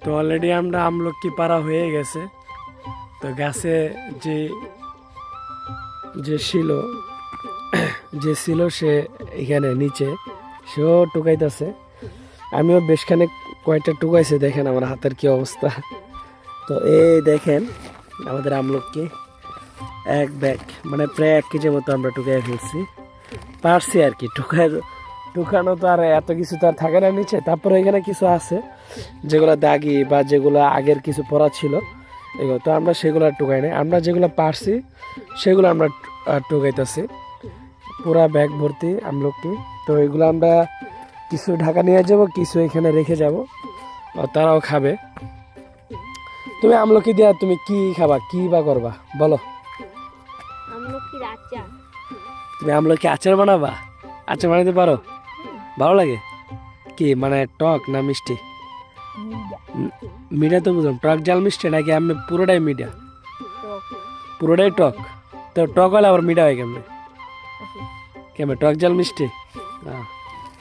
তো অলরেডি আমরা আমলকি পাড়া হয়ে গেছে। তো গাছে যে যে ছিল যে ছিল সে এখানে নিচে সেও টুকাইতেছে। আমিও বেশখানে কয়েকটা টুকাইছে, দেখেন আমার হাতের কি অবস্থা। তো এই দেখেন আমাদের আমলকি এক ব্যাগ, মানে প্রায় 1 কেজির মতো আমরা টুকাই ফেলছি, পারছি আর কি। টুকানো তো আর এত কিছু তো আর থাকে না নিচে। তারপরে এখানে কিছু আছে যেগুলো দাগি বা যেগুলো আগের কিছু পড়া ছিল এগুলো, তো আমরা সেগুলো আর টুকাই নাই। আমরা যেগুলো পারছি সেগুলো আমরা টুকাইতেছি। পুরা ব্যাগ ভর্তি আমলকি। তো এগুলো আমরা কিছু ঢাকা নিয়ে যাব, কিছু এখানে রেখে যাব, তারাও খাবে। তুমি আমলকি দিয়া তুমি কি খাবা, কি বা করবা বলো? আমলকির আচার। তুমি আমলকি আচার বানাবা? আচার বানাতে পারো? ভালো লাগে? কি মানে টক না মিষ্টি? মিঠা তো বুঝলাম, টক ঝাল মিষ্টি নাকি আমি পুরোটাই মিঠা? পুরোটাই টক। তো টক হলে আবার মিঠা হয় কেমনে? কেমন টক ঝাল মিষ্টি?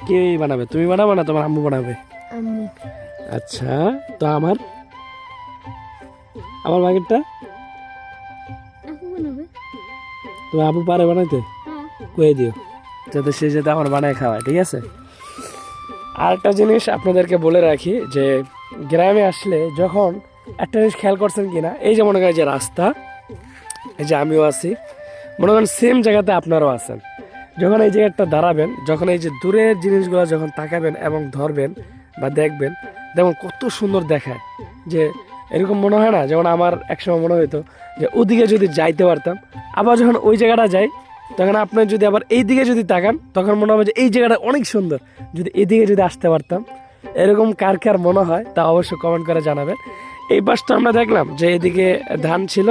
কে বানাবে, তুমি বানাবো না তোমার আম্মু বানাবে? আচ্ছা, তো আমার বাগেরটা তোমার আব্বু পারে বানাইতে? কয়ে দিও যাতে সে যাতে আমার বানায় খাওয়ায়, ঠিক আছে? আরেকটা জিনিস আপনাদেরকে বলে রাখি যে গ্রামে আসলে যখন একটা জিনিস খেয়াল করছেন কিনা, এই যে মনে করেন যে রাস্তা, এই যে আমিও আছি, মনে করেন সেম জায়গাতে আপনারাও আছেন। যখন এই জায়গাটা দাঁড়াবেন, যখন এই যে দূরের জিনিসগুলো যখন তাকাবেন এবং ধরবেন বা দেখবেন, দেখুন কত সুন্দর দেখায়। যে এরকম মনে হয় না, যেমন আমার একসময় মনে হতো যে ওদিকে যদি যাইতে পারতাম, আবার যখন ওই জায়গাটা যাই তখন আপনার যদি আবার এই দিকে যদি তাকান তখন মনে হবে যে এই জায়গাটা অনেক সুন্দর, যদি এদিকে যদি আসতে পারতাম। এরকম কার কার মনে হয় তা অবশ্যই কমেন্ট করে জানাবেন। এই পাশটা আমরা দেখলাম যে এদিকে ধান ছিল,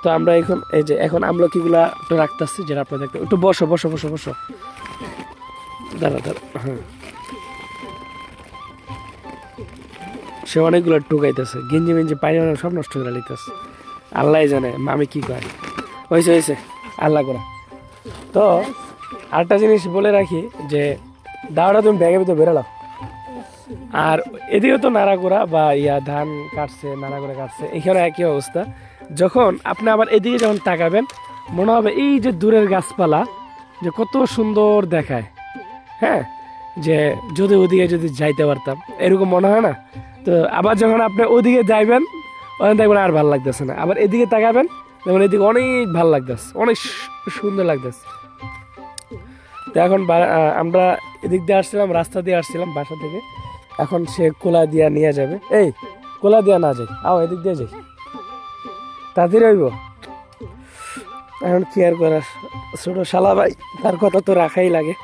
তো আমরা এখন এই যে এখন আমলকিগুলা একটু রাখতেছি, যেটা আপনাদের একটু বসো বসো বসো বসো, দাঁড়া দাঁড়া, হ্যাঁ। সে অনেকগুলো টুকাইতেছে, গেঞ্জি মেঞ্জি পায়জামা সব নষ্ট করে লিতেছে, আল্লাহ জানে মামি কি কয়। হয়েছে হয়েছে, আল্লাহ করা। তো আরেকটা জিনিস বলে রাখি যে দাওয়াটা তুমি ব্যাগের ভিতরে বেরোলাম, আর এদিকেও তো নাড়াগোড়া বা ধান কাটছে, নাড়াগোড়া কাটছে, এখানে একই অবস্থা। যখন আপনি আবার এদিকে যখন তাকাবেন মনে হবে এই যে দূরের গাছপালা যে কত সুন্দর দেখায়, হ্যাঁ, যে যদি ওদিকে যদি যাইতে পারতাম এরকম মনে হয় না? তো আবার যখন আপনি ওদিকে যাইবেন ওখানে দেখবেন আর ভালো লাগতেছে না, আবার এদিকে তাকাবেন যেমন এদিকে অনেক ভালো লাগতেছে, অনেক সুন্দর লাগতেছে। তো এখন আমরা এদিক দিয়ে আসছিলাম, রাস্তা দিয়ে আসছিলাম বাসা থেকে, এখন সে কোলা দিয়া নিয়ে যাবে। এই কোলা দিয়া না যাই, আও এদিক দিয়ে যাই, তাদের হইব। এখন কি আর করার, ছোট শালা ভাই, তার কথা তো রাখাই লাগে।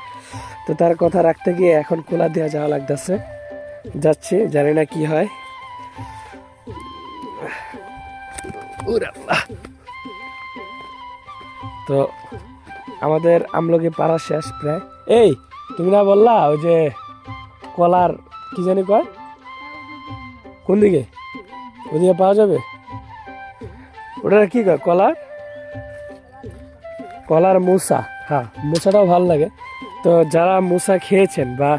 তো তার কথা রাখতে গিয়ে এখন কোলা দেওয়া যাওয়া লাগতেছে, যাচ্ছে, জানি না কি হয়। তো আমাদের আমলকি পাড়া শেষ প্রায়। এই তুমি না বললা ওই যে কলার কি জানি কয়, কোন দিকে ওদিকে পাওয়া যাবে? ওটা কি কয়, কলার মুসা? হ্যাঁ, মুসাটাও ভালো লাগে। তো যারা মুসা খেয়েছেন বা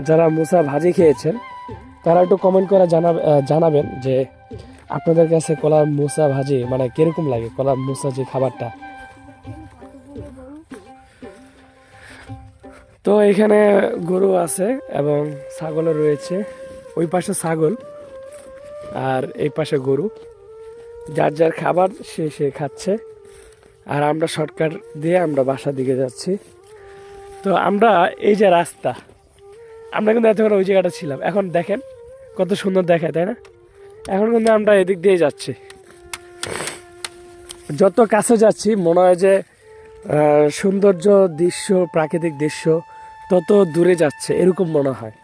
যারা মুসা ভাজি খেয়েছেন তারা একটু কমেন্ট করে জানাবেন যে আপনাদের কাছে কলার মুসা ভাজি মানে কিরকম লাগে, কলার মুসা যে খাবারটা। তো এখানে গরু আছে এবং ছাগলও রয়েছে, ওই পাশে ছাগল আর এই পাশে গরু, যার যার খাবার সে খাচ্ছে। আর আমরা শর্টকাট দিয়ে আমরা বাসার দিকে যাচ্ছি। তো আমরা এই যে রাস্তা, আমরা কিন্তু এতক্ষণ ওই জায়গাটা ছিলাম, এখন দেখেন কত সুন্দর দেখায়, তাই না? এখন কিন্তু আমরা এদিক দিয়ে যাচ্ছি, যত কাছে যাচ্ছি মনে হয় যে সৌন্দর্য দৃশ্য, প্রাকৃতিক দৃশ্য তত দূরে যাচ্ছে এরকম মনে হয়।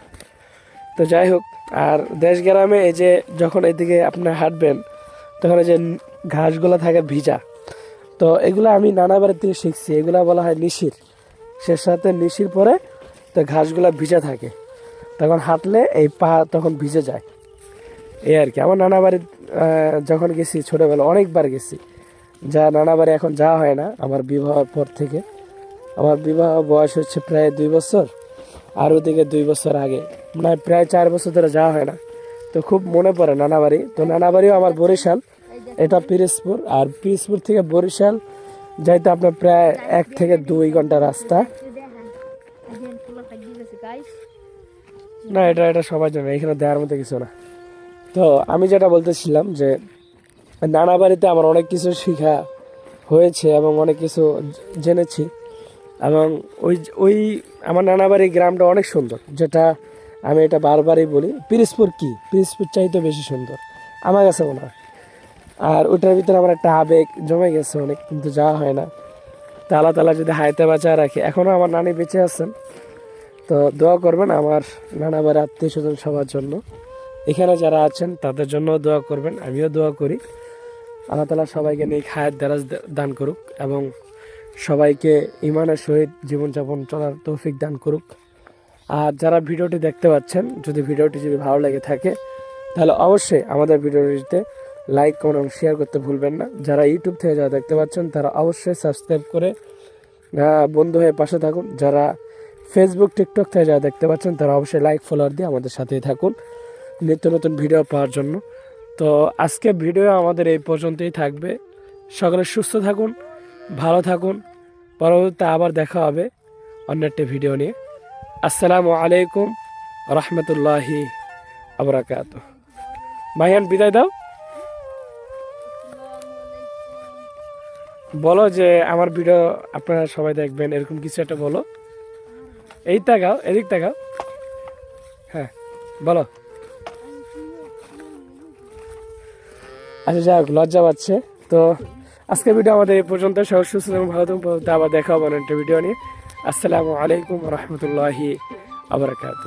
তো যাই হোক, আর দেশ গ্রামে এই যে যখন এদিকে আপনার হাঁটবেন তখন এই যে ঘাসগুলো থাকে ভিজা, তো এগুলো আমি নানাবারের থেকে শিখছি, এগুলা বলা হয় নিশির, সে সাথে নিশির পরে তো ঘাসগুলা ভিজা থাকে, তখন হাঁটলে এই পা তখন ভিজে যায়, এই আর কি। আমার নানা বাড়ি যখন গেছি ছোটোবেলা অনেকবার গেছি, যা নানা বাড়ি এখন যাওয়া হয় না আমার বিবাহের পর থেকে। আমার বিবাহ বয়স হচ্ছে প্রায় 2 বছর, আর ওদিকে 2 বছর আগে, মানে প্রায় 4 বছর ধরে যাওয়া হয় না। তো খুব মনে পড়ে নানা বাড়ি। তো নানা বাড়িও আমার বরিশাল, এটা পিরোজপুর। আর পিরোজপুর থেকে বরিশাল যাইতে আপনার প্রায় 1 থেকে 2 ঘন্টা রাস্তা। না, এটা এটা সবার জন্য, এখানে দেওয়ার মতো কিছু না। তো আমি যেটা বলতেছিলাম যে নানা বাড়িতে আমার অনেক কিছু শেখা হয়েছে এবং অনেক কিছু জেনেছি। এবং ওই ওই আমার নানা বাড়ির গ্রামটা অনেক সুন্দর, যেটা আমি এটা বারবারই বলি। পিরোজপুর কি, পিরোজপুর চাইতে বেশি সুন্দর আমার কাছে মনে হয়। আর ওটার ভিতরে আমার একটা আবেগ জমে গেছে অনেক, কিন্তু যাওয়া হয় না। তা আল্লাহ তাআলা যদি হায়াতে বাঁচায় রাখে, এখনও আমার নানি বেঁচে আছেন, তো দোয়া করবেন আমার নানা বাড়ির আত্মীয় স্বজন সবার জন্য। এখানে যারা আছেন তাদের জন্য দোয়া করবেন, আমিও দোয়া করি। আল্লাহ তাআলা সবাইকে নিয়ে হায়াত দারাজ দান করুক এবং সবাইকে ইমানের সহিত জীবনযাপন চলার তৌফিক দান করুক। আর যারা ভিডিওটি দেখতে পাচ্ছেন, ভিডিওটি যদি ভালো লেগে থাকে তাহলে অবশ্যই আমাদের ভিডিওটিতে লাইক, কমেন্ট এবং শেয়ার করতে ভুলবেন না। যারা ইউটিউব থেকে যারা দেখতে পাচ্ছেন তারা অবশ্যই সাবস্ক্রাইব করে বন্ধু হয়ে পাশে থাকুন। যারা ফেসবুক, টিকটক থেকে যারা দেখতে পাচ্ছেন তারা অবশ্যই লাইক, ফলোয়ার দিয়ে আমাদের সাথেই থাকুন নিত্য নতুন ভিডিও পাওয়ার জন্য। তো আজকে ভিডিও আমাদের এই পর্যন্তই থাকবে। সকলে সুস্থ থাকুন, ভালো থাকুন। পরবর্তীতে আবার দেখা হবে অন্য একটা ভিডিও নিয়ে। আসসালামু আলাইকুম রহমতুল্লাহি আবরাকাত। মাহিয়ান, বিদায় দাও। বলো যে আমার ভিডিও আপনারা সবাই দেখবেন, এরকম কিছু একটা বলো। এই তাকাও, এদিক তাকাও। হ্যাঁ, বলো। আচ্ছা, যাই হোক, লজ্জা পাচ্ছে। তো আজকের ভিডিও আমাদের এই পর্যন্ত। সবাই সুস্থ এবং ভালো থাকুন। আবার দেখা হবে অন্য একটা ভিডিও নিয়ে। আসসালামু আলাইকুম রহমতুল্লাহি আবরাকাত।